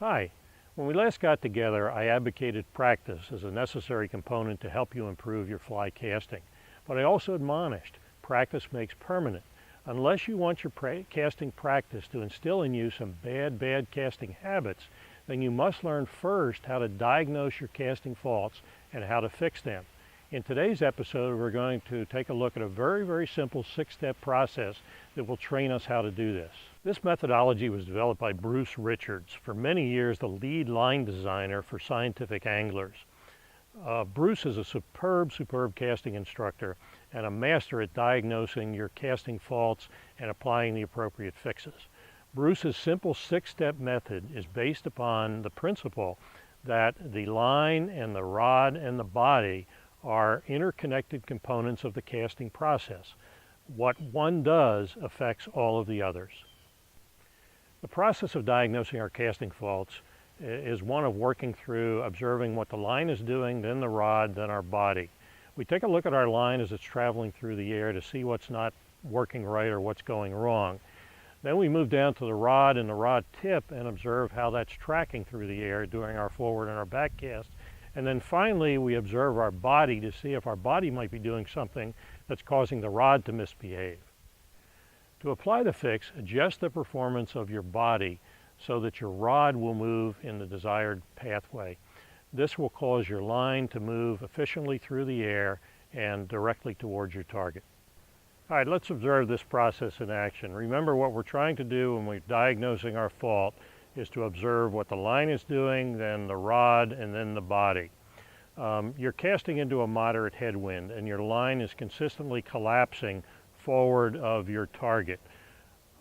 Hi. When we last got together, I advocated practice as a necessary component to help you improve your fly casting. But I also admonished, practice makes permanent. Unless you want your casting practice to instill in you some bad casting habits, then you must learn first how to diagnose your casting faults and how to fix them. In today's episode, we're going to take a look at a very simple 6-step process that will train us how to do this. This methodology was developed by Bruce Richards, for many years the lead line designer for scientific anglers. Bruce is a superb casting instructor and a master at diagnosing your casting faults and applying the appropriate fixes. Bruce's simple 6-step method is based upon the principle that the line and the rod and the body are interconnected components of the casting process. What one does affects all of the others. The process of diagnosing our casting faults is one of working through observing what the line is doing, then the rod, then our body. We take a look at our line as it's traveling through the air to see what's not working right or what's going wrong. Then we move down to the rod and the rod tip and observe how that's tracking through the air during our forward and our back cast. And then finally we observe our body to see if our body might be doing something that's causing the rod to misbehave. To apply the fix, adjust the performance of your body so that your rod will move in the desired pathway. This will cause your line to move efficiently through the air and directly towards your target. All right, let's observe this process in action. Remember, what we're trying to do when we're diagnosing our fault is to observe what the line is doing, then the rod, and then the body. You're casting into a moderate headwind and your line is consistently collapsing forward of your target.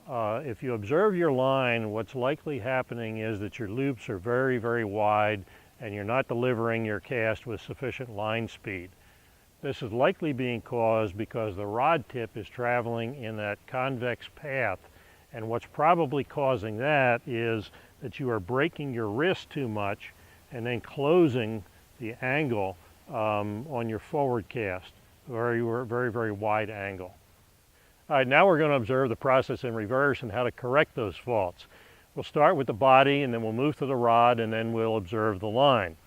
If you observe your line, what's likely happening is that your loops are very wide and you're not delivering your cast with sufficient line speed. This is likely being caused because the rod tip is traveling in that convex path, and what's probably causing that is that you are breaking your wrist too much and then closing the angle on your forward cast, very wide angle. All right, now we're going to observe the process in reverse and how to correct those faults. We'll start with the body and then we'll move to the rod and then we'll observe the line.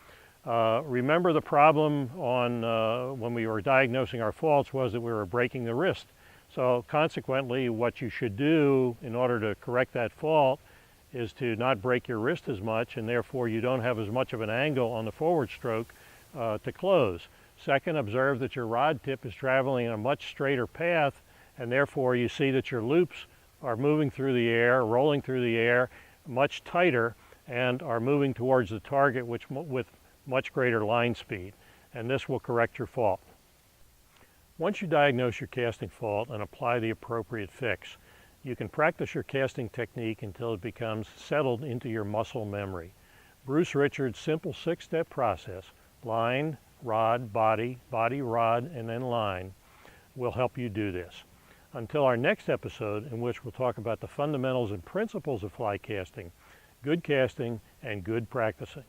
Remember, the problem when we were diagnosing our faults was that we were breaking the wrist. So consequently, what you should do in order to correct that fault is to not break your wrist as much, and therefore you don't have as much of an angle on the forward stroke to close. Second, observe that your rod tip is traveling in a much straighter path, and therefore you see that your loops are moving through the air, rolling through the air much tighter, and are moving towards the target with much greater line speed, and this will correct your fault. Once you diagnose your casting fault and apply the appropriate fix, you can practice your casting technique until it becomes settled into your muscle memory. Bruce Richards' simple 6-step process, line, rod, body, rod, and then line, will help you do this. Until our next episode, in which we'll talk about the fundamentals and principles of fly casting, good casting and good practicing.